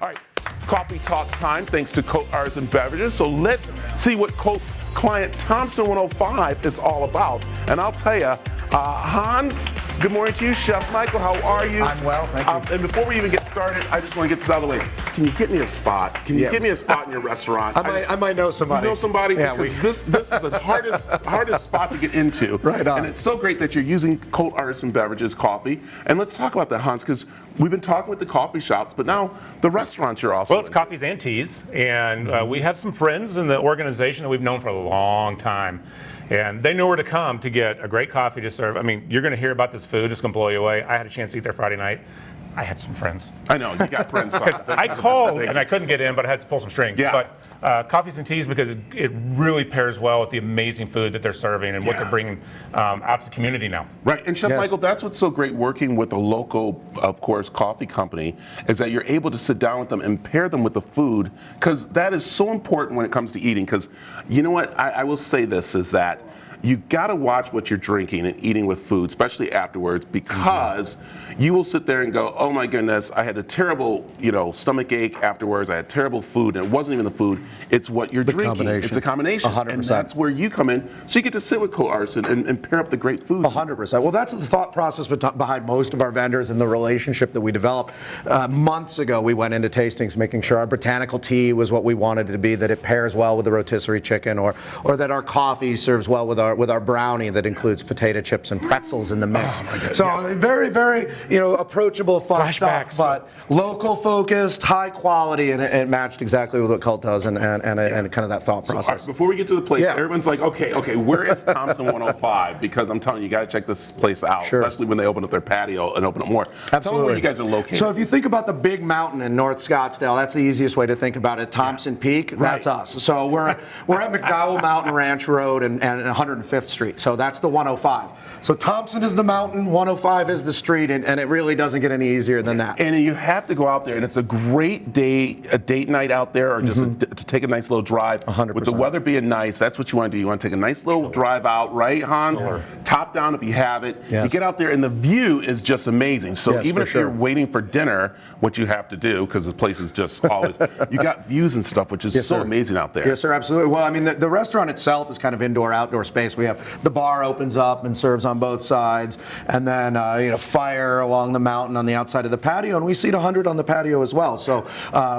All right, it's coffee talk time thanks to CULT Artisan Beverages. So let's see what CULT client Thompson 105 is all about. And I'll tell you, Hans, good morning to you. Chef Michael, how are you? I'm well, thank you. And before we even get started, I just want to get this out of the way. Can you get me a spot? Can you get me a spot in your restaurant? I might know somebody. You know somebody? Yeah, because this is the hardest spot to get into. Right on. And it's so great that you're using CULT Artisan Beverages coffee. And let's talk about that, Hans, because we've been talking with the coffee shops, but now the restaurants you're also Well, it's coffees and teas, and we have some friends in the organization that we've known for a long time. And they know where to come to get a great coffee to serve. I mean, you're going to hear about this food. It's going to blow you away. I had a chance to eat there Friday night. I had some friends. I know, you got friends. I called, and I couldn't get in, but I had to pull some strings. Yeah. But coffees and teas, because it really pairs well with the amazing food that they're serving and what they're bringing out to the community now. Right, and Chef Michael, that's what's so great working with a local, of course, coffee company, is that you're able to sit down with them and pair them with the food, because that is so important when it comes to eating. Because you know what, I will say this, is that you got to watch what you're drinking and eating with food, especially afterwards, because you will sit there and go, oh my goodness, I had a terrible, stomach ache afterwards. I had terrible food, and it wasn't even the food. It's what you're drinking. It's a combination. 100%. And that's where you come in. So you get to sit with CULT Artisan and pair up the great food. 100%. Well, that's the thought process behind most of our vendors and the relationship that we developed. Months ago, we went into tastings making sure our botanical tea was what we wanted it to be, that it pairs well with the rotisserie chicken, or that our coffee serves well with our brownie that includes potato chips and pretzels in the mix. So very, very, approachable, fun stuff, but local focused, high quality, and it matched exactly with what CULT does and kind of that thought process. All right, before we get to the place, everyone's like, okay, where is Thompson 105? Because I'm telling you, you got to check this place out, especially when they open up their patio and open up more. Absolutely. Tell me where you guys are located. So if you think about the big mountain in North Scottsdale, that's the easiest way to think about it. Thompson Peak, that's us. So we're at McDowell Mountain Ranch Road and 105th Street. So that's the 105. So Thompson is the mountain, 105 is the street, and it really doesn't get any easier than that. And you have to go out there, and it's a great day, a date night out there, or just to take a nice little drive. 100%. With the weather being nice, that's what you want to do. You want to take a nice little drive out, right, Hans? Top down if you have it. You get out there, and the view is just amazing. So even if you're waiting for dinner, what you have to do, because the place is just always, you got views and stuff, which is so amazing out there. Yes, sir, absolutely. Well, I mean, the restaurant itself is kind of indoor-outdoor space. We have the bar opens up and serves on both sides, and then fire along the mountain on the outside of the patio, and we seat 100 on the patio as well. So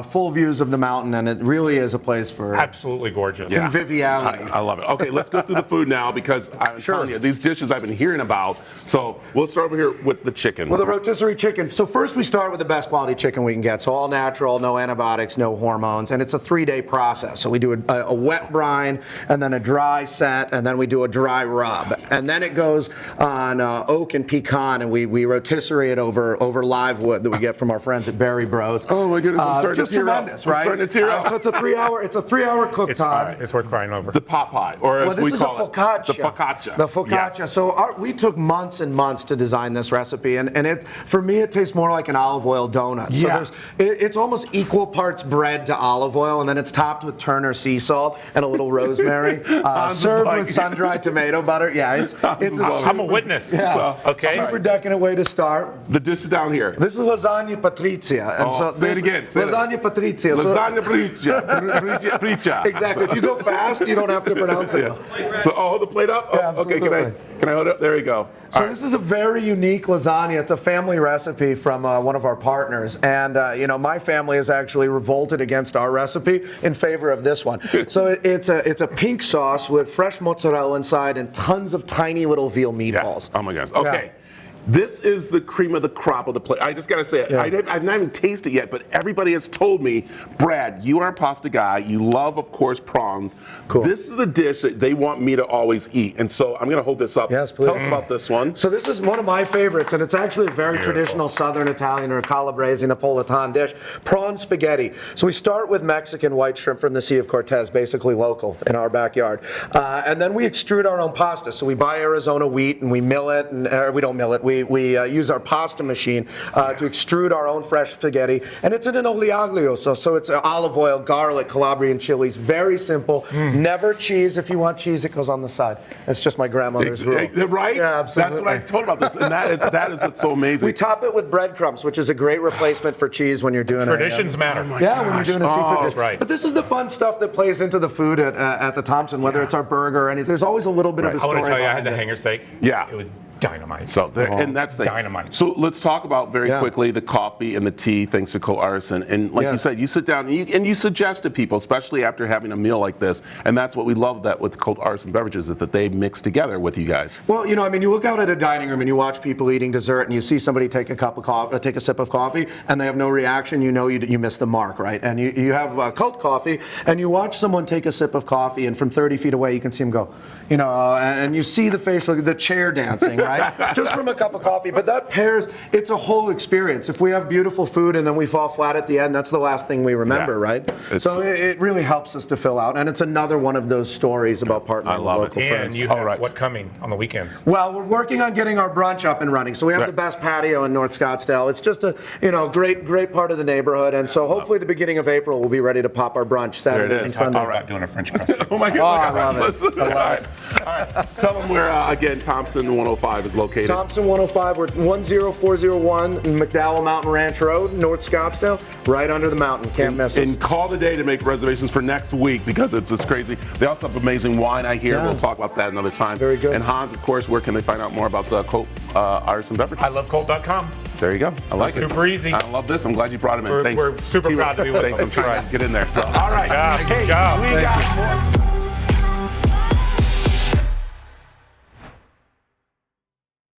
full views of the mountain, and it really is a place for absolutely gorgeous conviviality. I love it. Okay, let's go through the food now, because I'm telling you, these dishes I've been hearing about. So we'll start over here with the chicken. Well, the rotisserie chicken. So first we start with the best quality chicken we can get. So all natural, no antibiotics, no hormones, and it's a 3-day process. So we do a wet brine, and then a dry set, and then we do a dry rub, and then it goes on oak and pecan, and we rotisserie it over live wood that we get from our friends at Berry Bros. Oh my goodness, I'm starting just to tear tremendous, up. right? I'm starting to tear up. So it's a 3-hour cook time. It's worth crying over. The pot pie, or as we call it, focaccia. The focaccia. The focaccia. Yes. So we took months and months to design this recipe, and for me it tastes more like an olive oil donut. So it's almost equal parts bread to olive oil, and then it's topped with Turner sea salt and a little rosemary, served with sun-dried tomato butter. Yeah, I'm a witness. Okay. Super decadent way to start. The dish is down here. This is lasagna patrizia. And say it again. Lasagna patrizia. Lasagna patrizia. Exactly. If you go fast, you don't have to pronounce it. So, hold the plate up? Yeah, okay, can I hold it up? There you go. So this is a very unique lasagna. It's a family recipe from one of our partners. And, my family has actually revolted against our recipe in favor of this one. So it's a pink sauce with fresh mozzarella inside and tons of tiny little veal meatballs. Oh my gosh. Okay. This is the cream of the crop of the plate. I just got to say it. I've not even tasted it yet, but everybody has told me, Brad, you are a pasta guy. You love, of course, prawns. Cool. This is the dish that they want me to always eat. And so I'm going to hold this up. Yes, please. Tell us about this one. So this is one of my favorites, and it's actually a very traditional Southern Italian or Calabrese Napolitan dish. Prawn spaghetti. So we start with Mexican white shrimp from the Sea of Cortez, basically local in our backyard. And then we extrude our own pasta. So we buy Arizona wheat, and we mill it, and we don't mill it. we use our pasta machine to extrude our own fresh spaghetti, and it's in an olio, so it's olive oil, garlic, Calabrian chilies. Very simple. Never cheese. If you want cheese, it goes on the side. It's just my grandmother's rule. Right? Yeah, absolutely. That's what I told about this, and that is what's so amazing. We top it with breadcrumbs, which is a great replacement for cheese when you're doing Traditions matter. when you're doing a seafood dish. Right. But this is the fun stuff that plays into the food at the Thompson, whether it's our burger or anything. There's always a little bit of a I story. want to tell you, I had behind the it. hanger steak. Yeah. It was dynamite. So, and that's the Dynamite. So let's talk about very quickly the coffee and the tea, thanks to CULT Artisan. And like you said, you sit down and you suggest to people, especially after having a meal like this, and that's what we love that with CULT Artisan Beverages, that they mix together with you guys. Well, you know, I mean, you look out at a dining room and you watch people eating dessert, and you see somebody take a cup of coffee, take a sip of coffee, and they have no reaction. You know, you missed the mark, right? And you have CULT coffee, and you watch someone take a sip of coffee, and from 30 feet away, you can see them go, you know, and you see the facial, the chair dancing, right? Just from a cup of coffee. But that pairs, it's a whole experience. If we have beautiful food and then we fall flat at the end, that's the last thing we remember, right? So it really helps us to fill out, and it's another one of those stories about partnering with local And friends. you have what coming on the weekends? Well, we're working on getting our brunch up and running. So we have the best patio in North Scottsdale. It's just a great part of the neighborhood, and so hopefully the beginning of April we'll be ready to pop our brunch Saturdays and Sundays. All right, doing a French press. Oh my God! I love it. All right. Tell them where again Thompson 105 is located. Thompson 105, we're 10401 McDowell Mountain Ranch Road, North Scottsdale, right under the mountain. Can't miss us. And call today to make reservations for next week because it's just crazy. They also have amazing wine, I hear. Yeah. We'll talk about that another time. Very good. And Hans, of course, where can they find out more about the CULT Artisan Beverages? I love Colt.com. There you go. I like it. Super easy. I love this. I'm glad you brought him in. Thanks. We're super proud to be with Thanks. them. I'm trying to get in there. So, all right. Good job. We got more.